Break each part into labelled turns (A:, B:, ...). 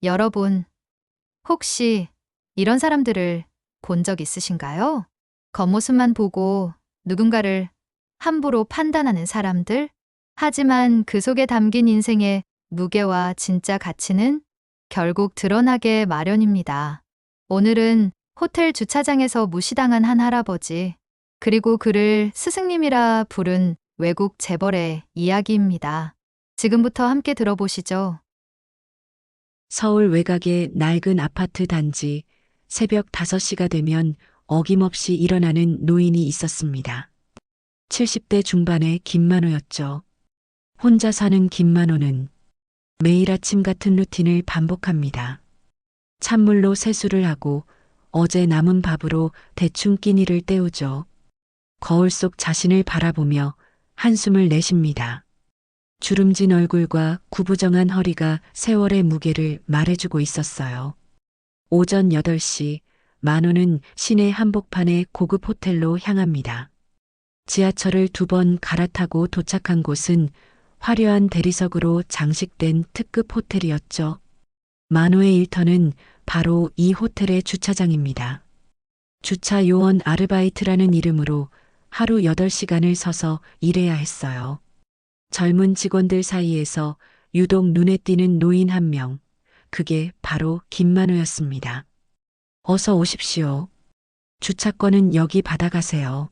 A: 여러분, 혹시 이런 사람들을 본 적 있으신가요? 겉모습만 보고 누군가를 함부로 판단하는 사람들? 하지만 그 속에 담긴 인생의 무게와 진짜 가치는 결국 드러나게 마련입니다. 오늘은 호텔 주차장에서 무시당한 한 할아버지, 그리고 그를 스승님이라 부른 외국 재벌의 이야기입니다. 지금부터 함께 들어보시죠.
B: 서울 외곽의 낡은 아파트 단지, 새벽 5시가 되면 어김없이 일어나는 노인이 있었습니다. 70대 중반의 김만호였죠. 혼자 사는 김만호는 매일 아침 같은 루틴을 반복합니다. 찬물로 세수를 하고 어제 남은 밥으로 대충 끼니를 때우죠. 거울 속 자신을 바라보며 한숨을 내쉽니다. 주름진 얼굴과 구부정한 허리가 세월의 무게를 말해주고 있었어요. 오전 8시 만호는 시내 한복판의 고급 호텔로 향합니다. 지하철을 2번 갈아타고 도착한 곳은 화려한 대리석으로 장식된 특급 호텔이었죠. 만호의 일터는 바로 이 호텔의 주차장입니다. 주차 요원 아르바이트라는 이름으로 하루 8시간을 서서 일해야 했어요. 젊은 직원들 사이에서 유독 눈에 띄는 노인 한 명, 그게 바로 김만호였습니다. 어서 오십시오. 주차권은 여기 받아가세요.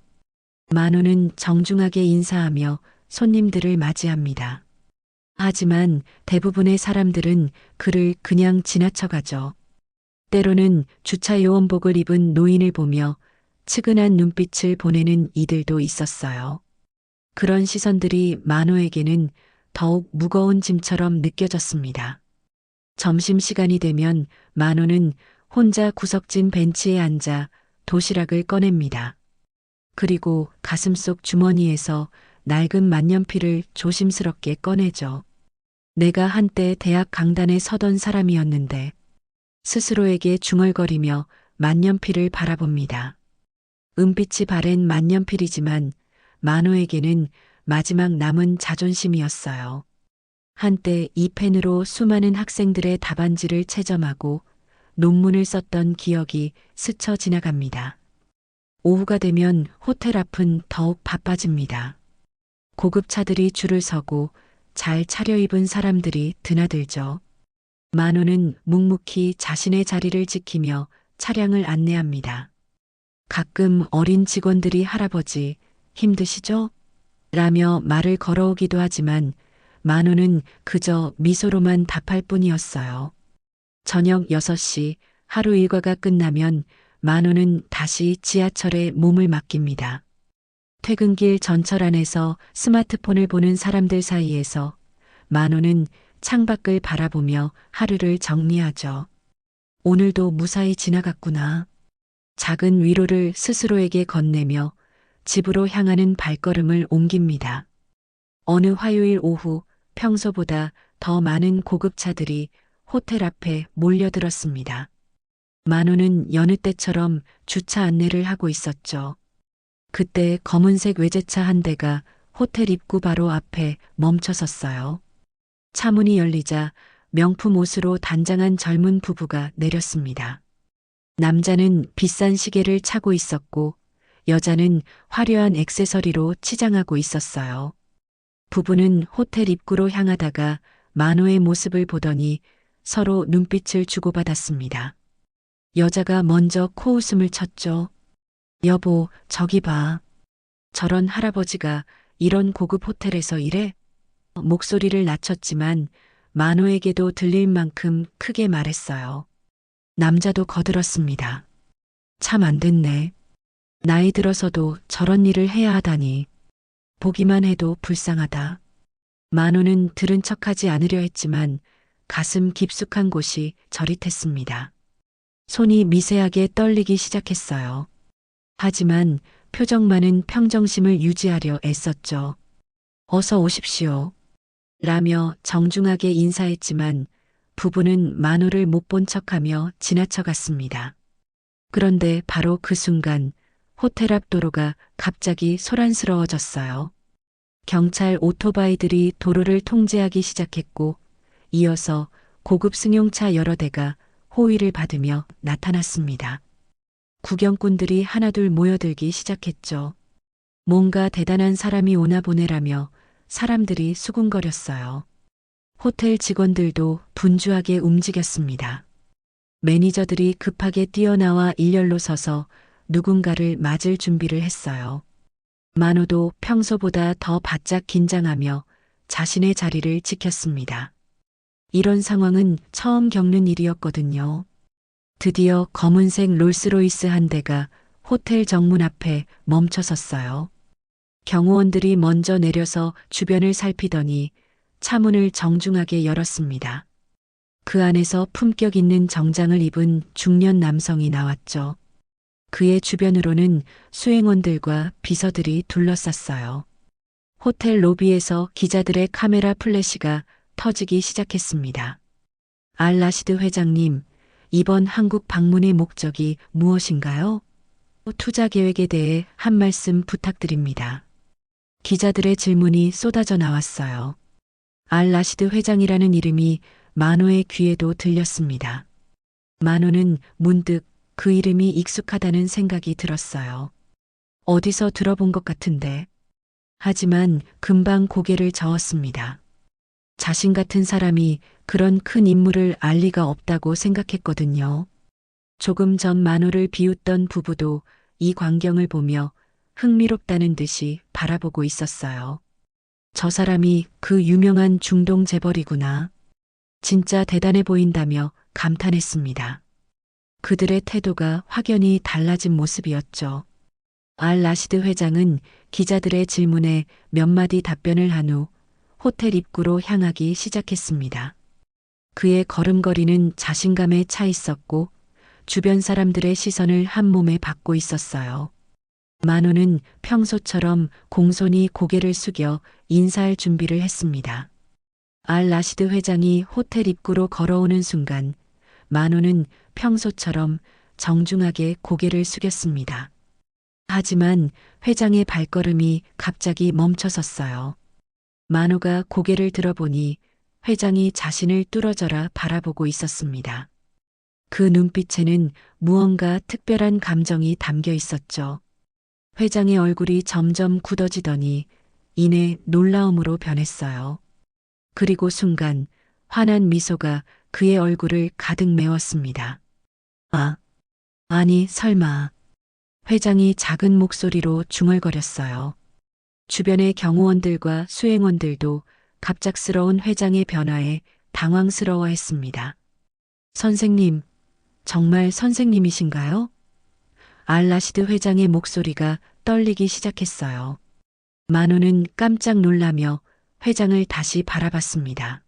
B: 만호는 정중하게 인사하며 손님들을 맞이합니다. 하지만 대부분의 사람들은 그를 그냥 지나쳐가죠. 때로는 주차 요원복을 입은 노인을 보며 측은한 눈빛을 보내는 이들도 있었어요. 그런 시선들이 만호에게는 더욱 무거운 짐처럼 느껴졌습니다. 점심시간이 되면 만호는 혼자 구석진 벤치에 앉아 도시락을 꺼냅니다. 그리고 가슴속 주머니에서 낡은 만년필을 조심스럽게 꺼내죠. 내가 한때 대학 강단에 서던 사람이었는데 스스로에게 중얼거리며 만년필을 바라봅니다. 은빛이 바랜 만년필이지만 만호에게는 마지막 남은 자존심이었어요. 한때 이 펜으로 수많은 학생들의 답안지를 채점하고 논문을 썼던 기억이 스쳐 지나갑니다. 오후가 되면 호텔 앞은 더욱 바빠집니다. 고급차들이 줄을 서고 잘 차려입은 사람들이 드나들죠. 만호는 묵묵히 자신의 자리를 지키며 차량을 안내합니다. 가끔 어린 직원들이 할아버지, 힘드시죠? 라며 말을 걸어오기도 하지만 만호는 그저 미소로만 답할 뿐이었어요. 저녁 6시 하루 일과가 끝나면 만호는 다시 지하철에 몸을 맡깁니다. 퇴근길 전철 안에서 스마트폰을 보는 사람들 사이에서 만호는 창밖을 바라보며 하루를 정리하죠. 오늘도 무사히 지나갔구나. 작은 위로를 스스로에게 건네며 집으로 향하는 발걸음을 옮깁니다. 어느 화요일 오후 평소보다 더 많은 고급차들이 호텔 앞에 몰려들었습니다. 만호는 여느 때처럼 주차 안내를 하고 있었죠. 그때 검은색 외제차 한 대가 호텔 입구 바로 앞에 멈춰섰어요. 차문이 열리자 명품 옷으로 단장한 젊은 부부가 내렸습니다. 남자는 비싼 시계를 차고 있었고 여자는 화려한 액세서리로 치장하고 있었어요. 부부는 호텔 입구로 향하다가 만호의 모습을 보더니 서로 눈빛을 주고받았습니다. 여자가 먼저 코웃음을 쳤죠. 여보, 저기 봐. 저런 할아버지가 이런 고급 호텔에서 일해? 목소리를 낮췄지만 만호에게도 들릴 만큼 크게 말했어요. 남자도 거들었습니다. 참 안 됐네. 나이 들어서도 저런 일을 해야 하다니. 보기만 해도 불쌍하다. 만호는 들은 척하지 않으려 했지만 가슴 깊숙한 곳이 저릿했습니다. 손이 미세하게 떨리기 시작했어요. 하지만 표정만은 평정심을 유지하려 애썼죠. 어서 오십시오. 라며 정중하게 인사했지만 부부는 만호를 못 본 척하며 지나쳐갔습니다. 그런데 바로 그 순간 호텔 앞 도로가 갑자기 소란스러워졌어요. 경찰 오토바이들이 도로를 통제하기 시작했고 이어서 고급 승용차 여러 대가 호위를 받으며 나타났습니다. 구경꾼들이 하나둘 모여들기 시작했죠. 뭔가 대단한 사람이 오나 보네라며 사람들이 수군거렸어요. 호텔 직원들도 분주하게 움직였습니다. 매니저들이 급하게 뛰어나와 일렬로 서서 누군가를 맞을 준비를 했어요. 만호도 평소보다 더 바짝 긴장하며 자신의 자리를 지켰습니다. 이런 상황은 처음 겪는 일이었거든요. 드디어 검은색 롤스로이스 한 대가 호텔 정문 앞에 멈춰 섰어요. 경호원들이 먼저 내려서 주변을 살피더니 차문을 정중하게 열었습니다. 그 안에서 품격 있는 정장을 입은 중년 남성이 나왔죠. 그의 주변으로는 수행원들과 비서들이 둘러쌌어요. 호텔 로비에서 기자들의 카메라 플래시가 터지기 시작했습니다. 알 라시드 회장님, 이번 한국 방문의 목적이 무엇인가요? 투자 계획에 대해 한 말씀 부탁드립니다. 기자들의 질문이 쏟아져 나왔어요. 알 라시드 회장이라는 이름이 만호의 귀에도 들렸습니다. 만호는 문득 그 이름이 익숙하다는 생각이 들었어요. 어디서 들어본 것 같은데. 하지만 금방 고개를 저었습니다. 자신 같은 사람이 그런 큰 인물을 알 리가 없다고 생각했거든요. 조금 전 만호를 비웃던 부부도 이 광경을 보며 흥미롭다는 듯이 바라보고 있었어요. 저 사람이 그 유명한 중동 재벌이구나. 진짜 대단해 보인다며 감탄했습니다. 그들의 태도가 확연히 달라진 모습이었죠. 알 라시드 회장은 기자들의 질문에 몇 마디 답변을 한 후 호텔 입구로 향하기 시작했습니다. 그의 걸음걸이는 자신감에 차 있었고 주변 사람들의 시선을 한 몸에 받고 있었어요. 만호는 평소처럼 공손히 고개를 숙여 인사할 준비를 했습니다. 알 라시드 회장이 호텔 입구로 걸어오는 순간 만호는 평소처럼 정중하게 고개를 숙였습니다. 하지만 회장의 발걸음이 갑자기 멈춰섰어요. 만호가 고개를 들어보니 회장이 자신을 뚫어져라 바라보고 있었습니다. 그 눈빛에는 무언가 특별한 감정이 담겨 있었죠. 회장의 얼굴이 점점 굳어지더니 이내 놀라움으로 변했어요. 그리고 순간 환한 미소가 그의 얼굴을 가득 메웠습니다. 아니 설마. 회장이 작은 목소리로 중얼거렸어요. 주변의 경호원들과 수행원들도 갑작스러운 회장의 변화에 당황스러워했습니다. 선생님, 정말 선생님이신가요? 알 라시드 회장의 목소리가 떨리기 시작했어요. 만호는 깜짝 놀라며 회장을 다시 바라봤습니다.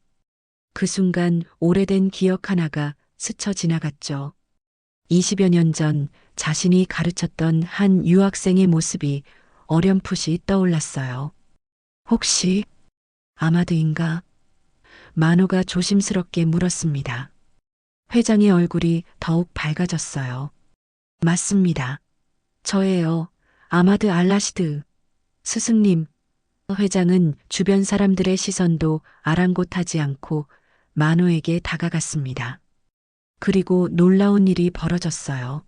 B: 그 순간 오래된 기억 하나가 스쳐 지나갔죠. 20여 년 전 자신이 가르쳤던 한 유학생의 모습이 어렴풋이 떠올랐어요. 혹시 아마드인가? 만호가 조심스럽게 물었습니다. 회장의 얼굴이 더욱 밝아졌어요. 맞습니다. 저예요. 아마드 알 라시드. 스승님. 회장은 주변 사람들의 시선도 아랑곳하지 않고 만호에게 다가갔습니다. 그리고 놀라운 일이 벌어졌어요.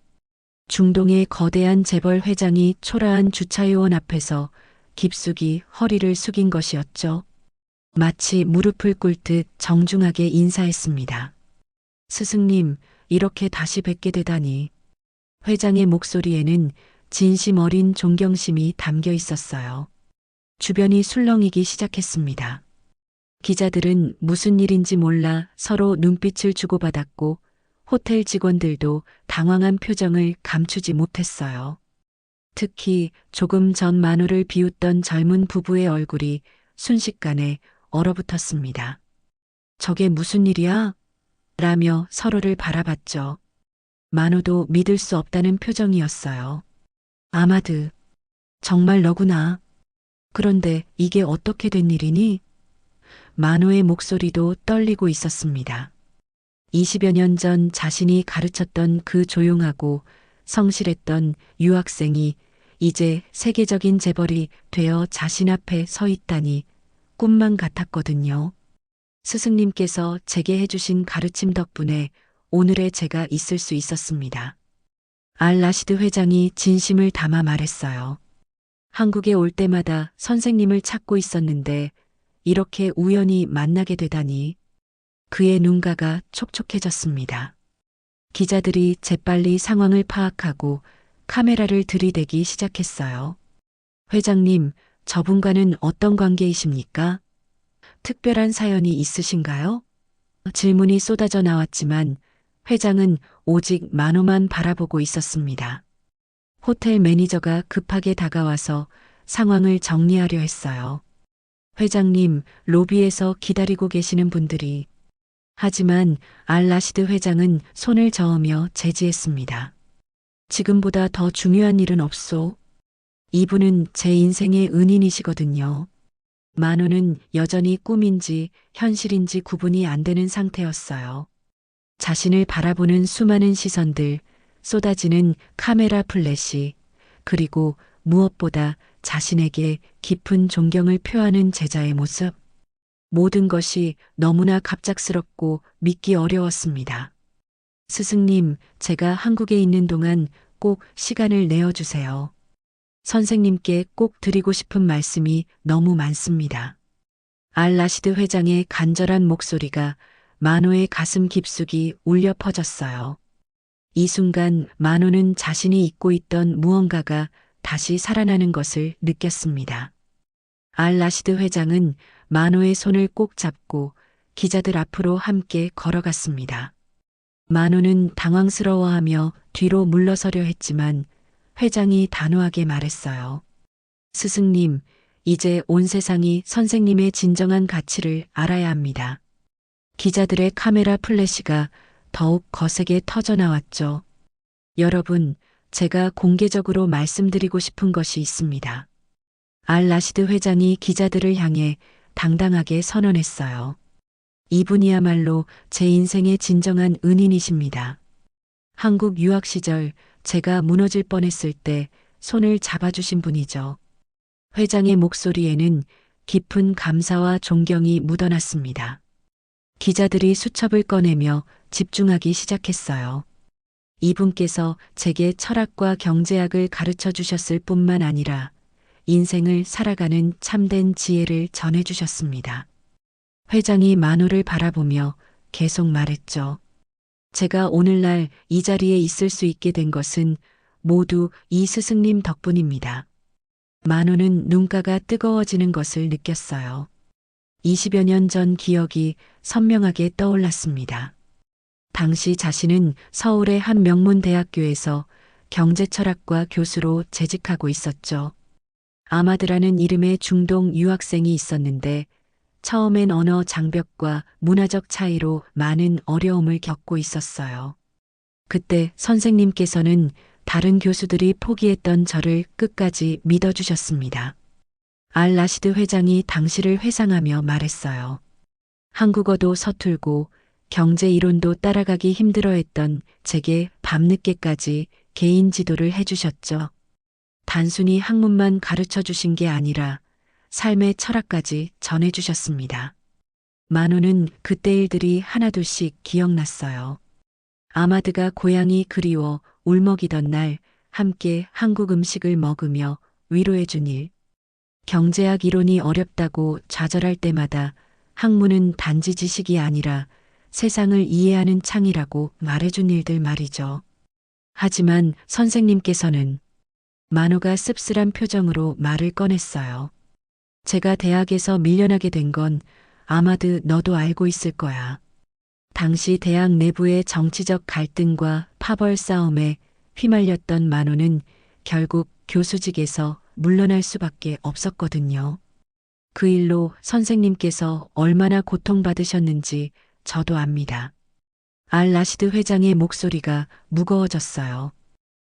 B: 중동의 거대한 재벌 회장이 초라한 주차요원 앞에서 깊숙이 허리를 숙인 것이었죠. 마치 무릎을 꿇듯 정중하게 인사했습니다. 스승님, 이렇게 다시 뵙게 되다니. 회장의 목소리에는 진심 어린 존경심이 담겨 있었어요. 주변이 술렁이기 시작했습니다. 기자들은 무슨 일인지 몰라 서로 눈빛을 주고받았고 호텔 직원들도 당황한 표정을 감추지 못했어요. 특히 조금 전 만호를 비웃던 젊은 부부의 얼굴이 순식간에 얼어붙었습니다. 저게 무슨 일이야? 라며 서로를 바라봤죠. 만호도 믿을 수 없다는 표정이었어요. 아마드, 정말 너구나. 그런데 이게 어떻게 된 일이니? 만호의 목소리도 떨리고 있었습니다. 20여 년 전 자신이 가르쳤던 그 조용하고 성실했던 유학생이 이제 세계적인 재벌이 되어 자신 앞에 서 있다니 꿈만 같았거든요. 스승님께서 제게 해주신 가르침 덕분에 오늘의 제가 있을 수 있었습니다. 알-라시드 회장이 진심을 담아 말했어요. 한국에 올 때마다 선생님을 찾고 있었는데 이렇게 우연히 만나게 되다니. 그의 눈가가 촉촉해졌습니다. 기자들이 재빨리 상황을 파악하고 카메라를 들이대기 시작했어요. 회장님, 저분과는 어떤 관계이십니까? 특별한 사연이 있으신가요? 질문이 쏟아져 나왔지만 회장은 오직 만호만 바라보고 있었습니다. 호텔 매니저가 급하게 다가와서 상황을 정리하려 했어요. 회장님, 로비에서 기다리고 계시는 분들이. 하지만 알-라시드 회장은 손을 저으며 제지했습니다. 지금보다 더 중요한 일은 없소. 이분은 제 인생의 은인이시거든요. 만호는 여전히 꿈인지 현실인지 구분이 안 되는 상태였어요. 자신을 바라보는 수많은 시선들, 쏟아지는 카메라 플래시, 그리고 무엇보다 자신에게 깊은 존경을 표하는 제자의 모습. 모든 것이 너무나 갑작스럽고 믿기 어려웠습니다. 스승님, 제가 한국에 있는 동안 꼭 시간을 내어주세요. 선생님께 꼭 드리고 싶은 말씀이 너무 많습니다. 알-라시드 회장의 간절한 목소리가 만호의 가슴 깊숙이 울려 퍼졌어요. 이 순간 만호는 자신이 잊고 있던 무언가가 다시 살아나는 것을 느꼈습니다. 알-라시드 회장은 만호의 손을 꼭 잡고 기자들 앞으로 함께 걸어갔습니다. 만호는 당황스러워하며 뒤로 물러서려 했지만 회장이 단호하게 말했어요. 스승님, 이제 온 세상이 선생님의 진정한 가치를 알아야 합니다. 기자들의 카메라 플래시가 더욱 거세게 터져 나왔죠. 여러분, 제가 공개적으로 말씀드리고 싶은 것이 있습니다. 알-라시드 회장이 기자들을 향해 당당하게 선언했어요. 이분이야말로 제 인생의 진정한 은인이십니다. 한국 유학 시절 제가 무너질 뻔했을 때 손을 잡아주신 분이죠. 회장의 목소리에는 깊은 감사와 존경이 묻어났습니다. 기자들이 수첩을 꺼내며 집중하기 시작했어요. 이분께서 제게 철학과 경제학을 가르쳐 주셨을 뿐만 아니라 인생을 살아가는 참된 지혜를 전해주셨습니다. 회장이 만호를 바라보며 계속 말했죠. 제가 오늘날 이 자리에 있을 수 있게 된 것은 모두 이 스승님 덕분입니다. 만호는 눈가가 뜨거워지는 것을 느꼈어요. 20여 년 전 기억이 선명하게 떠올랐습니다. 당시 자신은 서울의 한 명문 대학교에서 경제철학과 교수로 재직하고 있었죠. 아마드라는 이름의 중동 유학생이 있었는데 처음엔 언어 장벽과 문화적 차이로 많은 어려움을 겪고 있었어요. 그때 선생님께서는 다른 교수들이 포기했던 저를 끝까지 믿어주셨습니다. 알-라시드 회장이 당시를 회상하며 말했어요. 한국어도 서툴고 경제 이론도 따라가기 힘들어했던 제게 밤늦게까지 개인 지도를 해주셨죠. 단순히 학문만 가르쳐 주신 게 아니라 삶의 철학까지 전해주셨습니다. 만호는 그때 일들이 하나둘씩 기억났어요. 아마드가 고향이 그리워 울먹이던 날 함께 한국 음식을 먹으며 위로해준 일. 경제학 이론이 어렵다고 좌절할 때마다 학문은 단지 지식이 아니라 세상을 이해하는 창이라고 말해준 일들 말이죠. 하지만 선생님께서는 만호가 씁쓸한 표정으로 말을 꺼냈어요. 제가 대학에서 밀려나게 된 건 아마드 너도 알고 있을 거야. 당시 대학 내부의 정치적 갈등과 파벌 싸움에 휘말렸던 만호는 결국 교수직에서 물러날 수밖에 없었거든요. 그 일로 선생님께서 얼마나 고통받으셨는지 저도 압니다. 알-라시드 회장의 목소리가 무거워졌어요.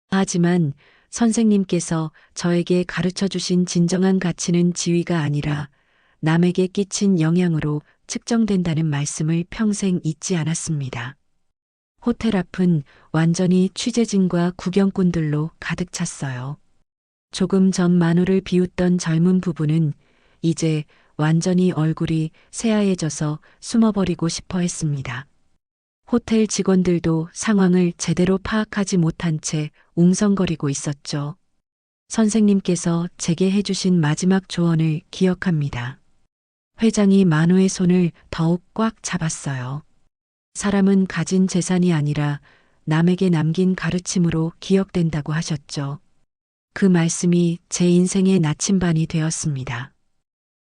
B: 하지만 선생님께서 저에게 가르쳐 주신 진정한 가치는 지위가 아니라 남에게 끼친 영향으로 측정된다는 말씀을 평생 잊지 않았습니다. 호텔 앞은 완전히 취재진과 구경꾼들로 가득 찼어요. 조금 전 만호를 비웃던 젊은 부부는 이제 완전히 얼굴이 새하얘져서 숨어버리고 싶어 했습니다. 호텔 직원들도 상황을 제대로 파악하지 못한 채 웅성거리고 있었죠. 선생님께서 제게 해주신 마지막 조언을 기억합니다. 회장이 만호의 손을 더욱 꽉 잡았어요. 사람은 가진 재산이 아니라 남에게 남긴 가르침으로 기억된다고 하셨죠. 그 말씀이 제 인생의 나침반이 되었습니다.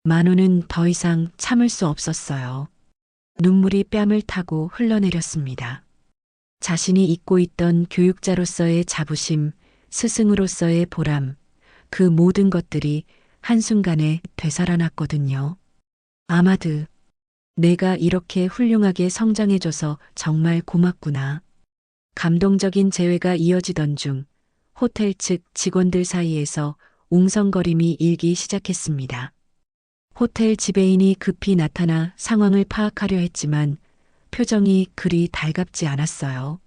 B: 만호는 더 이상 참을 수 없었어요. 눈물이 뺨을 타고 흘러내렸습니다. 자신이 잊고 있던 교육자로서의 자부심, 스승으로서의 보람, 그 모든 것들이 한순간에 되살아났거든요. 아마드, 내가 이렇게 훌륭하게 성장해줘서 정말 고맙구나. 감동적인 재회가 이어지던 중 호텔 측 직원들 사이에서 웅성거림이 일기 시작했습니다. 호텔 지배인이 급히 나타나 상황을 파악하려 했지만 표정이 그리 달갑지 않았어요.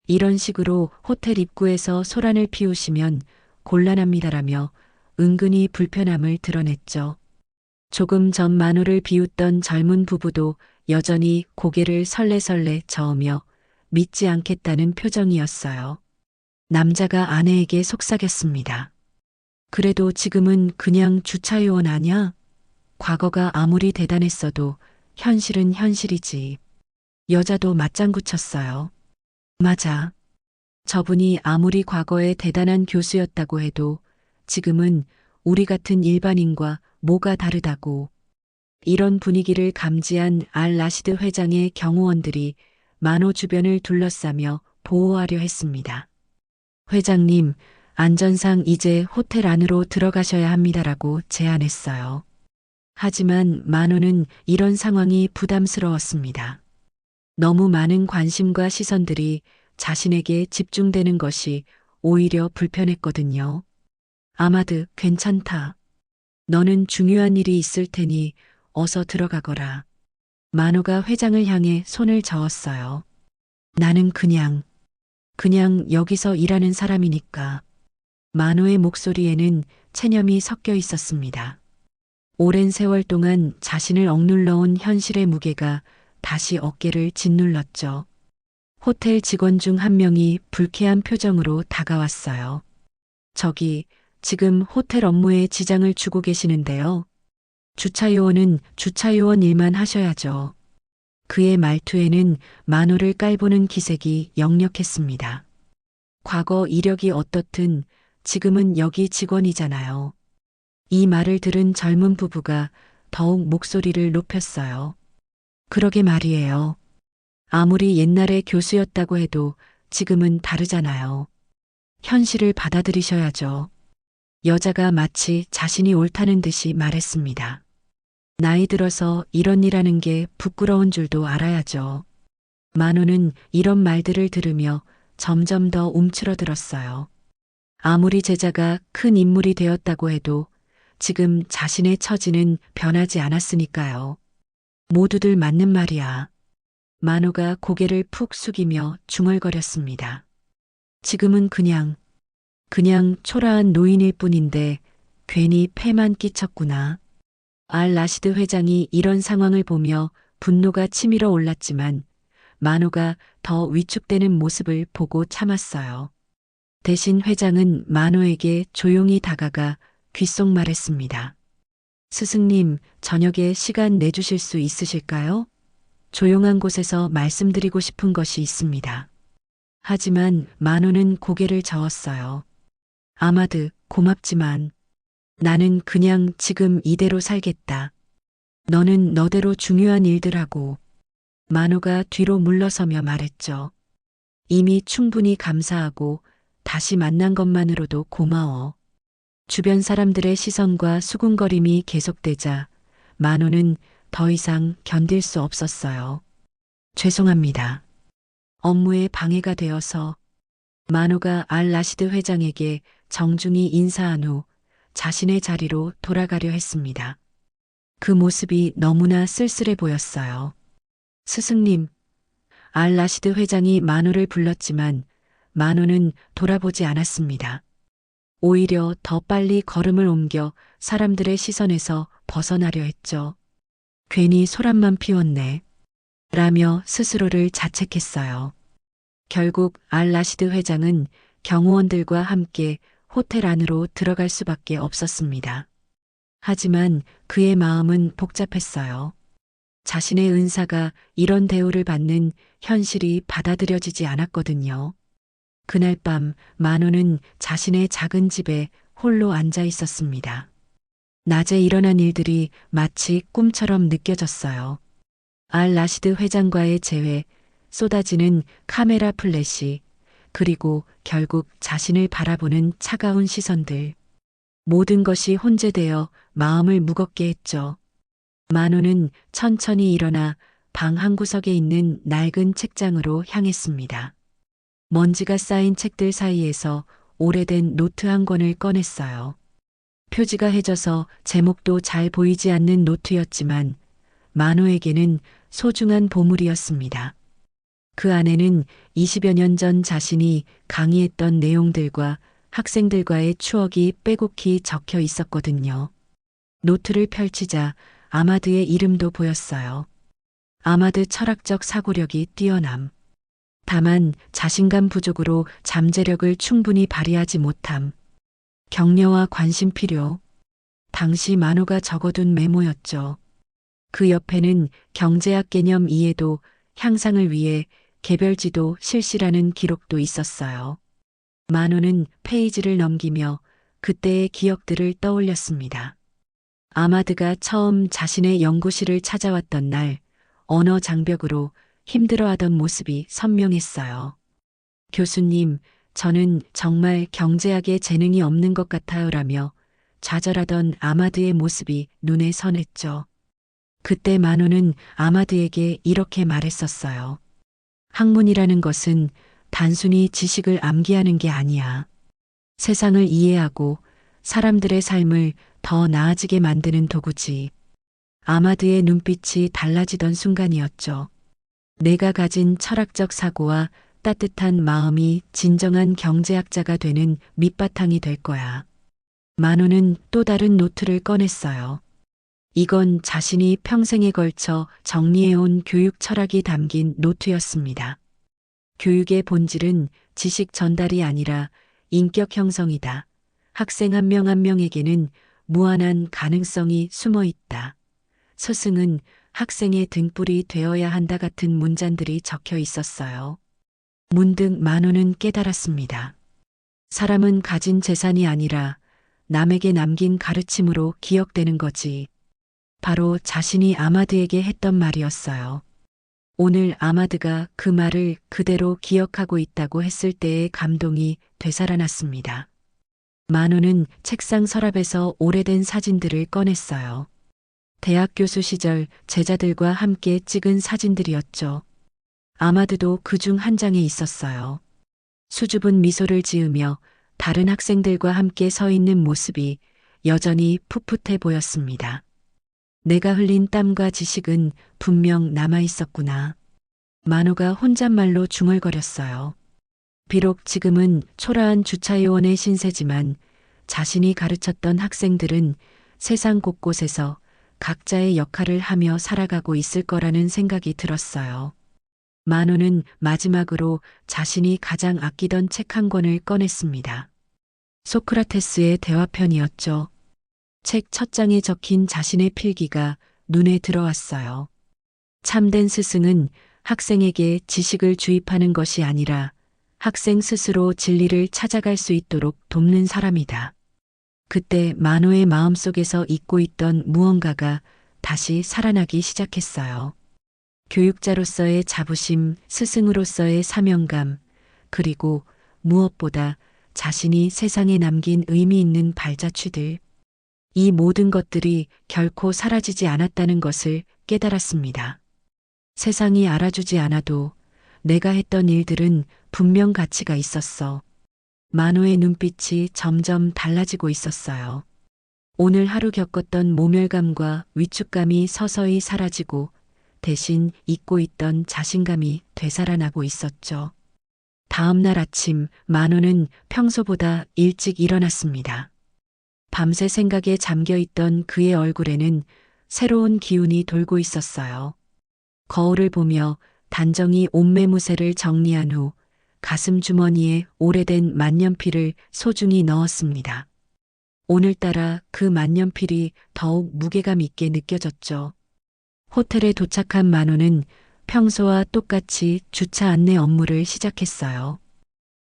B: 이런 식으로 호텔 입구에서 소란을 피우시면 곤란합니다라며 은근히 불편함을 드러냈죠. 조금 전 만호를 비웃던 젊은 부부도 여전히 고개를 설레설레 저으며 믿지 않겠다는 표정이었어요. 남자가 아내에게 속삭였습니다. 그래도 지금은 그냥 주차요원 아냐? 과거가 아무리 대단했어도 현실은 현실이지. 여자도 맞장구 쳤어요. 맞아. 저분이 아무리 과거에 대단한 교수였다고 해도 지금은 우리 같은 일반인과 뭐가 다르다고. 이런 분위기를 감지한 알 라시드 회장의 경호원들이 만호 주변을 둘러싸며 보호하려 했습니다. 회장님, 안전상 이제 호텔 안으로 들어가셔야 합니다라고 제안했어요. 하지만 만호는 이런 상황이 부담스러웠습니다. 너무 많은 관심과 시선들이 자신에게 집중되는 것이 오히려 불편했거든요. 아마드, 괜찮다. 너는 중요한 일이 있을 테니 어서 들어가거라. 만호가 회장을 향해 손을 저었어요. 나는 그냥 여기서 일하는 사람이니까. 만호의 목소리에는 체념이 섞여 있었습니다. 오랜 세월 동안 자신을 억눌러온 현실의 무게가 다시 어깨를 짓눌렀죠. 호텔 직원 중 한 명이 불쾌한 표정으로 다가왔어요. 저기, 지금 호텔 업무에 지장을 주고 계시는데요. 주차요원은 주차요원 일만 하셔야죠. 그의 말투에는 만호를 깔보는 기색이 역력했습니다. 과거 이력이 어떻든 지금은 여기 직원이잖아요. 이 말을 들은 젊은 부부가 더욱 목소리를 높였어요. 그러게 말이에요. 아무리 옛날에 교수였다고 해도 지금은 다르잖아요. 현실을 받아들이셔야죠. 여자가 마치 자신이 옳다는 듯이 말했습니다. 나이 들어서 이런 일 하는 게 부끄러운 줄도 알아야죠. 만호는 이런 말들을 들으며 점점 더 움츠러들었어요. 아무리 제자가 큰 인물이 되었다고 해도 지금 자신의 처지는 변하지 않았으니까요. 모두들 맞는 말이야. 만호가 고개를 푹 숙이며 중얼거렸습니다. 지금은 그냥 초라한 노인일 뿐인데 괜히 폐만 끼쳤구나. 알 라시드 회장이 이런 상황을 보며 분노가 치밀어 올랐지만 만호가 더 위축되는 모습을 보고 참았어요. 대신 회장은 만호에게 조용히 다가가 귓속말했습니다. 스승님, 저녁에 시간 내주실 수 있으실까요? 조용한 곳에서 말씀드리고 싶은 것이 있습니다. 하지만 만호는 고개를 저었어요. 아마드, 고맙지만 나는 그냥 지금 이대로 살겠다. 너는 너대로 중요한 일들 하고. 만호가 뒤로 물러서며 말했죠. 이미 충분히 감사하고 다시 만난 것만으로도 고마워. 주변 사람들의 시선과 수군거림이 계속되자 만호는 더 이상 견딜 수 없었어요. 죄송합니다. 업무에 방해가 되어서. 만호가 알 라시드 회장에게 정중히 인사한 후 자신의 자리로 돌아가려 했습니다. 그 모습이 너무나 쓸쓸해 보였어요. 스승님, 알 라시드 회장이 만호를 불렀지만 만호는 돌아보지 않았습니다. 오히려 더 빨리 걸음을 옮겨 사람들의 시선에서 벗어나려 했죠. 괜히 소란만 피웠네. 라며 스스로를 자책했어요. 결국 알-라시드 회장은 경호원들과 함께 호텔 안으로 들어갈 수밖에 없었습니다. 하지만 그의 마음은 복잡했어요. 자신의 은사가 이런 대우를 받는 현실이 받아들여지지 않았거든요. 그날 밤 만호는 자신의 작은 집에 홀로 앉아 있었습니다. 낮에 일어난 일들이 마치 꿈처럼 느껴졌어요. 알-라시드 회장과의 재회, 쏟아지는 카메라 플래시, 그리고 결국 자신을 바라보는 차가운 시선들. 모든 것이 혼재되어 마음을 무겁게 했죠. 만호는 천천히 일어나 방 한구석에 있는 낡은 책장으로 향했습니다. 먼지가 쌓인 책들 사이에서 오래된 노트 한 권을 꺼냈어요. 표지가 해져서 제목도 잘 보이지 않는 노트였지만 만호에게는 소중한 보물이었습니다. 그 안에는 20여 년 전 자신이 강의했던 내용들과 학생들과의 추억이 빼곡히 적혀 있었거든요. 노트를 펼치자 아마드의 이름도 보였어요. 아마드 철학적 사고력이 뛰어남. 다만 자신감 부족으로 잠재력을 충분히 발휘하지 못함. 격려와 관심 필요. 당시 만호가 적어둔 메모였죠. 그 옆에는 경제학 개념 이해도, 향상을 위해 개별지도 실시라는 기록도 있었어요. 만호는 페이지를 넘기며 그때의 기억들을 떠올렸습니다. 아마드가 처음 자신의 연구실을 찾아왔던 날, 언어 장벽으로 힘들어하던 모습이 선명했어요. 교수님, 저는 정말 경제학에 재능이 없는 것 같아요라며 좌절하던 아마드의 모습이 눈에 선했죠. 그때 만호는 아마드에게 이렇게 말했었어요. 학문이라는 것은 단순히 지식을 암기하는 게 아니야. 세상을 이해하고 사람들의 삶을 더 나아지게 만드는 도구지. 아마드의 눈빛이 달라지던 순간이었죠. 내가 가진 철학적 사고와 따뜻한 마음이 진정한 경제학자가 되는 밑바탕이 될 거야. 만호는 또 다른 노트를 꺼냈어요. 이건 자신이 평생에 걸쳐 정리해온 교육 철학이 담긴 노트였습니다. 교육의 본질은 지식 전달이 아니라 인격 형성이다. 학생 한 명 한 명에게는 무한한 가능성이 숨어 있다. 스승은 학생의 등불이 되어야 한다 같은 문장들이 적혀 있었어요. 문득 만호는 깨달았습니다. 사람은 가진 재산이 아니라 남에게 남긴 가르침으로 기억되는 거지. 바로 자신이 아마드에게 했던 말이었어요. 오늘 아마드가 그 말을 그대로 기억하고 있다고 했을 때의 감동이 되살아났습니다. 만호는 책상 서랍에서 오래된 사진들을 꺼냈어요. 대학 교수 시절 제자들과 함께 찍은 사진들이었죠. 아마드도 그중 한 장에 있었어요. 수줍은 미소를 지으며 다른 학생들과 함께 서 있는 모습이 여전히 풋풋해 보였습니다. 내가 흘린 땀과 지식은 분명 남아 있었구나. 만호가 혼잣말로 중얼거렸어요. 비록 지금은 초라한 주차요원의 신세지만 자신이 가르쳤던 학생들은 세상 곳곳에서 각자의 역할을 하며 살아가고 있을 거라는 생각이 들었어요. 만호는 마지막으로 자신이 가장 아끼던 책 한 권을 꺼냈습니다. 소크라테스의 대화편이었죠. 책 첫 장에 적힌 자신의 필기가 눈에 들어왔어요. 참된 스승은 학생에게 지식을 주입하는 것이 아니라 학생 스스로 진리를 찾아갈 수 있도록 돕는 사람이다. 그때 만호의 마음속에서 잊고 있던 무언가가 다시 살아나기 시작했어요. 교육자로서의 자부심, 스승으로서의 사명감, 그리고 무엇보다 자신이 세상에 남긴 의미 있는 발자취들. 이 모든 것들이 결코 사라지지 않았다는 것을 깨달았습니다. 세상이 알아주지 않아도 내가 했던 일들은 분명 가치가 있었어. 만호의 눈빛이 점점 달라지고 있었어요. 오늘 하루 겪었던 모멸감과 위축감이 서서히 사라지고 대신 잊고 있던 자신감이 되살아나고 있었죠. 다음 날 아침 만호는 평소보다 일찍 일어났습니다. 밤새 생각에 잠겨 있던 그의 얼굴에는 새로운 기운이 돌고 있었어요. 거울을 보며 단정히 옷매무새를 정리한 후 가슴 주머니에 오래된 만년필을 소중히 넣었습니다. 오늘따라 그 만년필이 더욱 무게감 있게 느껴졌죠. 호텔에 도착한 만호는 평소와 똑같이 주차 안내 업무를 시작했어요.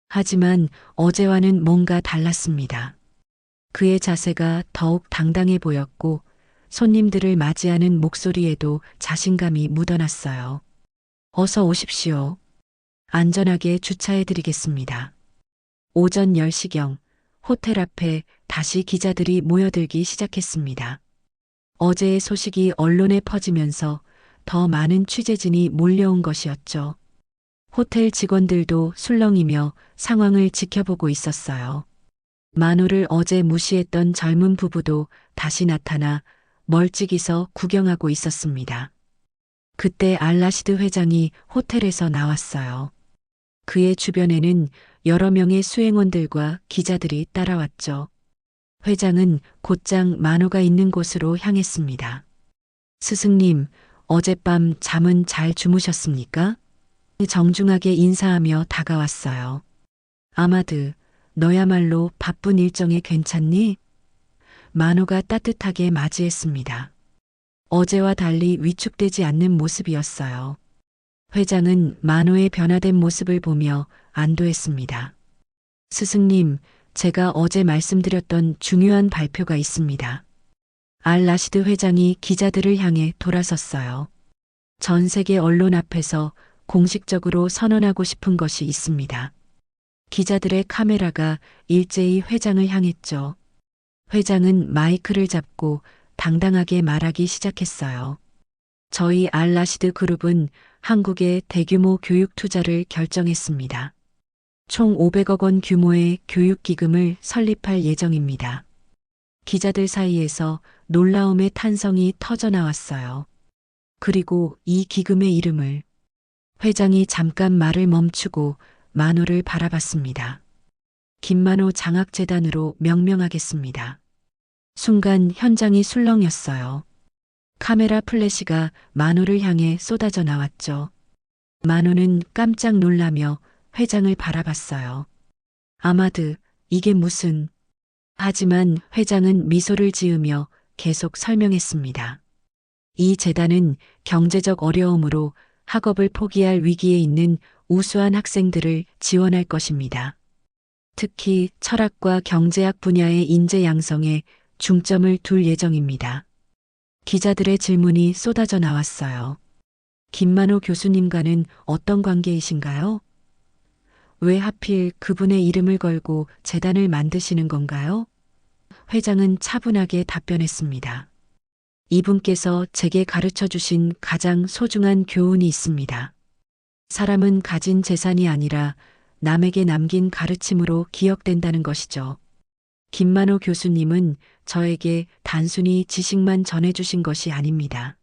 B: 하지만 어제와는 뭔가 달랐습니다. 그의 자세가 더욱 당당해 보였고 손님들을 맞이하는 목소리에도 자신감이 묻어났어요. 어서 오십시오. 안전하게 주차해 드리겠습니다. 오전 10시경 호텔 앞에 다시 기자들이 모여들기 시작했습니다. 어제의 소식이 언론에 퍼지면서 더 많은 취재진이 몰려온 것이었죠. 호텔 직원들도 술렁이며 상황을 지켜보고 있었어요. 만호를 어제 무시했던 젊은 부부도 다시 나타나 멀찍이서 구경하고 있었습니다. 그때 알라시드 회장이 호텔에서 나왔어요. 그의 주변에는 여러 명의 수행원들과 기자들이 따라왔죠. 회장은 곧장 만호가 있는 곳으로 향했습니다. 스승님, 어젯밤 잠은 잘 주무셨습니까? 정중하게 인사하며 다가왔어요. 아마드, 너야말로 바쁜 일정에 괜찮니? 만호가 따뜻하게 맞이했습니다. 어제와 달리 위축되지 않는 모습이었어요. 회장은 만호의 변화된 모습을 보며 안도했습니다. 스승님, 제가 어제 말씀드렸던 중요한 발표가 있습니다. 알-라시드 회장이 기자들을 향해 돌아섰어요. 전 세계 언론 앞에서 공식적으로 선언하고 싶은 것이 있습니다. 기자들의 카메라가 일제히 회장을 향했죠. 회장은 마이크를 잡고 당당하게 말하기 시작했어요. 저희 알-라시드 그룹은 한국의 대규모 교육 투자를 결정했습니다. 총 500억 원 규모의 교육기금을 설립할 예정입니다. 기자들 사이에서 놀라움의 탄성이 터져나왔어요. 그리고 이 기금의 이름을 회장이 잠깐 말을 멈추고 만호를 바라봤습니다. 김만호 장학재단으로 명명하겠습니다. 순간 현장이 술렁였어요. 카메라 플래시가 만호를 향해 쏟아져 나왔죠. 만호는 깜짝 놀라며 회장을 바라봤어요. 아마드, 이게 무슨... 하지만 회장은 미소를 지으며 계속 설명했습니다. 이 재단은 경제적 어려움으로 학업을 포기할 위기에 있는 우수한 학생들을 지원할 것입니다. 특히 철학과 경제학 분야의 인재 양성에 중점을 둘 예정입니다. 기자들의 질문이 쏟아져 나왔어요. 김만호 교수님과는 어떤 관계이신가요? 왜 하필 그분의 이름을 걸고 재단을 만드시는 건가요? 회장은 차분하게 답변했습니다. 이분께서 제게 가르쳐 주신 가장 소중한 교훈이 있습니다. 사람은 가진 재산이 아니라 남에게 남긴 가르침으로 기억된다는 것이죠. 김만호 교수님은 저에게 단순히 지식만 전해주신 것이 아닙니다.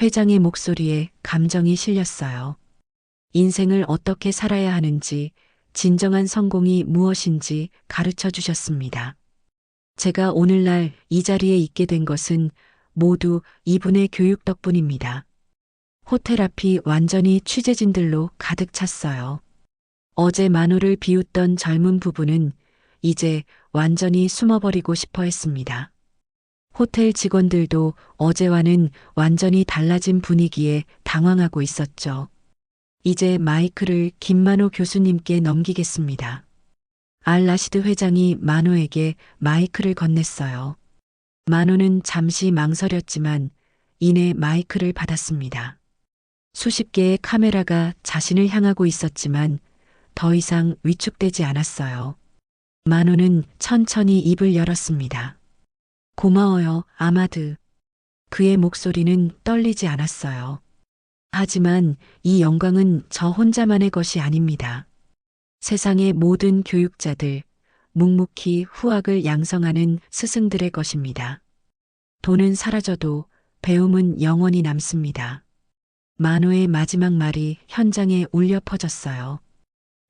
B: 회장의 목소리에 감정이 실렸어요. 인생을 어떻게 살아야 하는지, 진정한 성공이 무엇인지 가르쳐 주셨습니다. 제가 오늘날 이 자리에 있게 된 것은 모두 이분의 교육 덕분입니다. 호텔 앞이 완전히 취재진들로 가득 찼어요. 어제 만호를 비웃던 젊은 부부는 이제 완전히 숨어버리고 싶어 했습니다. 호텔 직원들도 어제와는 완전히 달라진 분위기에 당황하고 있었죠. 이제 마이크를 김만호 교수님께 넘기겠습니다. 알-라시드 회장이 만호에게 마이크를 건넸어요. 만호는 잠시 망설였지만 이내 마이크를 받았습니다. 수십 개의 카메라가 자신을 향하고 있었지만 더 이상 위축되지 않았어요. 만호는 천천히 입을 열었습니다. 고마워요, 아마드. 그의 목소리는 떨리지 않았어요. 하지만 이 영광은 저 혼자만의 것이 아닙니다. 세상의 모든 교육자들, 묵묵히 후학을 양성하는 스승들의 것입니다. 돈은 사라져도 배움은 영원히 남습니다. 만호의 마지막 말이 현장에 울려 퍼졌어요.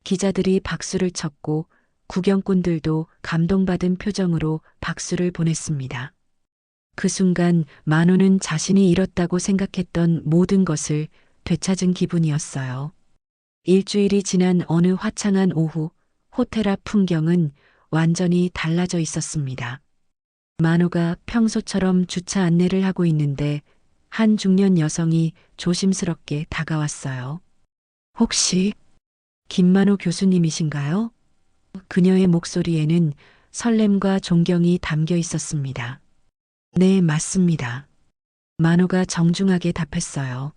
B: 기자들이 박수를 쳤고 구경꾼들도 감동받은 표정으로 박수를 보냈습니다. 그 순간 만호는 자신이 잃었다고 생각했던 모든 것을 되찾은 기분이었어요. 일주일이 지난 어느 화창한 오후, 호텔 앞 풍경은 완전히 달라져 있었습니다. 만호가 평소처럼 주차 안내를 하고 있는데 한 중년 여성이 조심스럽게 다가왔어요. 혹시 김만호 교수님이신가요? 그녀의 목소리에는 설렘과 존경이 담겨 있었습니다. 네, 맞습니다. 만호가 정중하게 답했어요.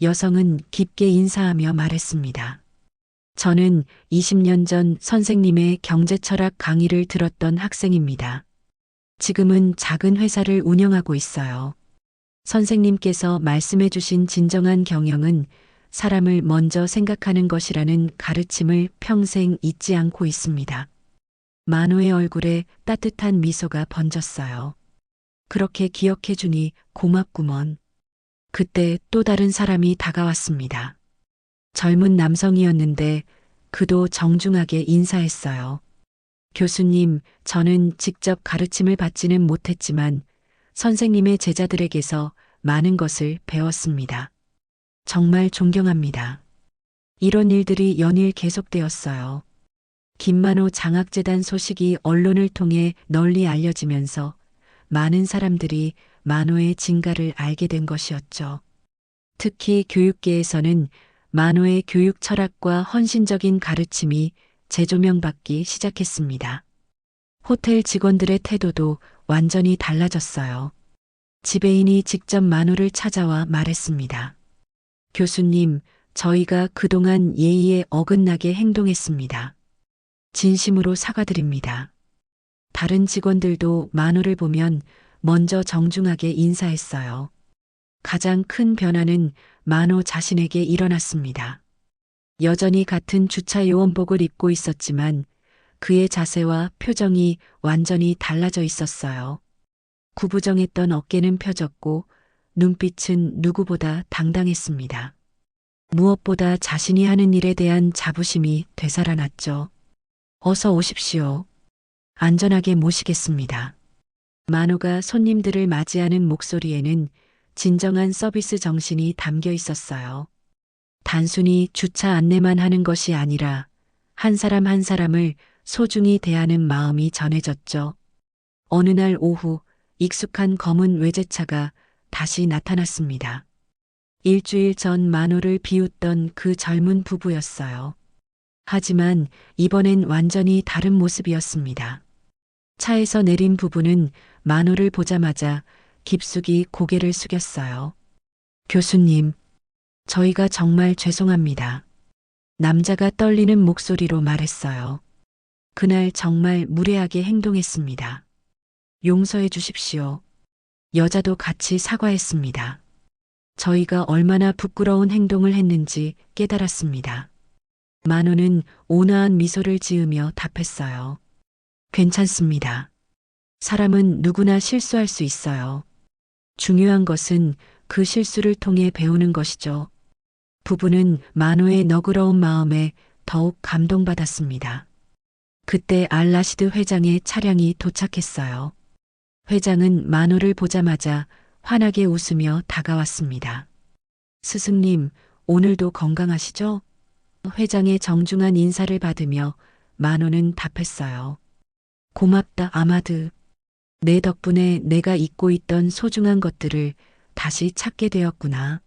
B: 여성은 깊게 인사하며 말했습니다. 저는 20년 전 선생님의 경제철학 강의를 들었던 학생입니다. 지금은 작은 회사를 운영하고 있어요. 선생님께서 말씀해 주신 진정한 경영은 사람을 먼저 생각하는 것이라는 가르침을 평생 잊지 않고 있습니다. 만호의 얼굴에 따뜻한 미소가 번졌어요. 그렇게 기억해 주니 고맙구먼. 그때 또 다른 사람이 다가왔습니다. 젊은 남성이었는데 그도 정중하게 인사했어요. 교수님, 저는 직접 가르침을 받지는 못했지만 선생님의 제자들에게서 많은 것을 배웠습니다. 정말 존경합니다. 이런 일들이 연일 계속되었어요. 김만호 장학재단 소식이 언론을 통해 널리 알려지면서 많은 사람들이 만호의 진가를 알게 된 것이었죠. 특히 교육계에서는 만호의 교육 철학과 헌신적인 가르침이 재조명받기 시작했습니다. 호텔 직원들의 태도도 완전히 달라졌어요. 지배인이 직접 만호를 찾아와 말했습니다. 교수님, 저희가 그동안 예의에 어긋나게 행동했습니다. 진심으로 사과드립니다. 다른 직원들도 만호를 보면 먼저 정중하게 인사했어요. 가장 큰 변화는 만호 자신에게 일어났습니다. 여전히 같은 주차 요원복을 입고 있었지만 그의 자세와 표정이 완전히 달라져 있었어요. 구부정했던 어깨는 펴졌고 눈빛은 누구보다 당당했습니다. 무엇보다 자신이 하는 일에 대한 자부심이 되살아났죠. 어서 오십시오. 안전하게 모시겠습니다. 만호가 손님들을 맞이하는 목소리에는 진정한 서비스 정신이 담겨 있었어요. 단순히 주차 안내만 하는 것이 아니라 한 사람 한 사람을 소중히 대하는 마음이 전해졌죠. 어느 날 오후 익숙한 검은 외제차가 다시 나타났습니다. 일주일 전 만호를 비웃던 그 젊은 부부였어요. 하지만 이번엔 완전히 다른 모습이었습니다. 차에서 내린 부부는 만호를 보자마자 깊숙이 고개를 숙였어요. 교수님, 저희가 정말 죄송합니다. 남자가 떨리는 목소리로 말했어요. 그날 정말 무례하게 행동했습니다. 용서해 주십시오. 여자도 같이 사과했습니다. 저희가 얼마나 부끄러운 행동을 했는지 깨달았습니다. 만호는 온화한 미소를 지으며 답했어요. 괜찮습니다. 사람은 누구나 실수할 수 있어요. 중요한 것은 그 실수를 통해 배우는 것이죠. 부부는 만호의 너그러운 마음에 더욱 감동받았습니다. 그때 알라시드 회장의 차량이 도착했어요. 회장은 만호를 보자마자 환하게 웃으며 다가왔습니다. 스승님, 오늘도 건강하시죠? 회장의 정중한 인사를 받으며 만호는 답했어요. 고맙다, 아마드. 내 덕분에 내가 잊고 있던 소중한 것들을 다시 찾게 되었구나.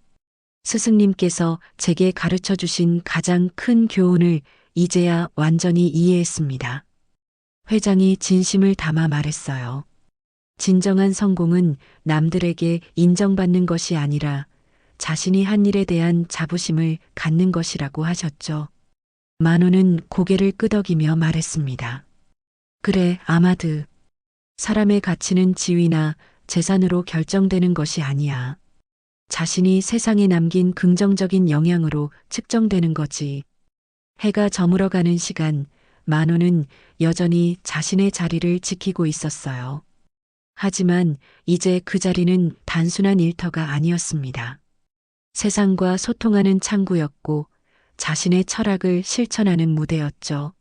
B: 스승님께서 제게 가르쳐 주신 가장 큰 교훈을 이제야 완전히 이해했습니다. 회장이 진심을 담아 말했어요. 진정한 성공은 남들에게 인정받는 것이 아니라 자신이 한 일에 대한 자부심을 갖는 것이라고 하셨죠. 만호는 고개를 끄덕이며 말했습니다. 그래, 아마드. 사람의 가치는 지위나 재산으로 결정되는 것이 아니야. 자신이 세상에 남긴 긍정적인 영향으로 측정되는 거지. 해가 저물어가는 시간, 만호는 여전히 자신의 자리를 지키고 있었어요. 하지만 이제 그 자리는 단순한 일터가 아니었습니다. 세상과 소통하는 창구였고 자신의 철학을 실천하는 무대였죠.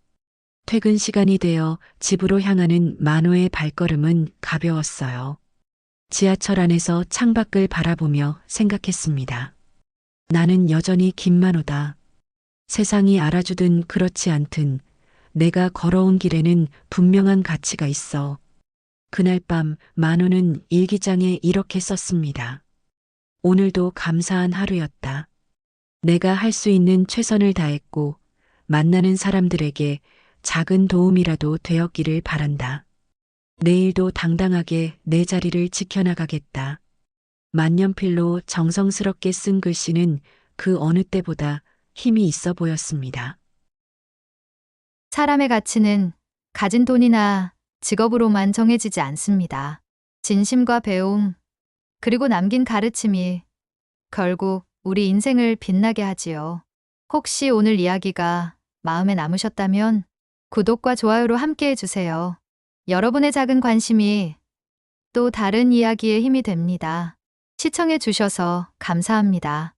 B: 퇴근 시간이 되어 집으로 향하는 만호의 발걸음은 가벼웠어요. 지하철 안에서 창밖을 바라보며 생각했습니다. 나는 여전히 김만호다. 세상이 알아주든 그렇지 않든 내가 걸어온 길에는 분명한 가치가 있어. 그날 밤 만호는 일기장에 이렇게 썼습니다. 오늘도 감사한 하루였다. 내가 할 수 있는 최선을 다했고 만나는 사람들에게 작은 도움이라도 되었기를 바란다. 내일도 당당하게 내 자리를 지켜나가겠다. 만년필로 정성스럽게 쓴 글씨는 그 어느 때보다 힘이 있어 보였습니다.
A: 사람의 가치는 가진 돈이나 직업으로만 정해지지 않습니다. 진심과 배움, 그리고 남긴 가르침이 결국 우리 인생을 빛나게 하지요. 혹시 오늘 이야기가 마음에 남으셨다면 구독과 좋아요로 함께 해주세요. 여러분의 작은 관심이 또 다른 이야기의 힘이 됩니다. 시청해 주셔서 감사합니다.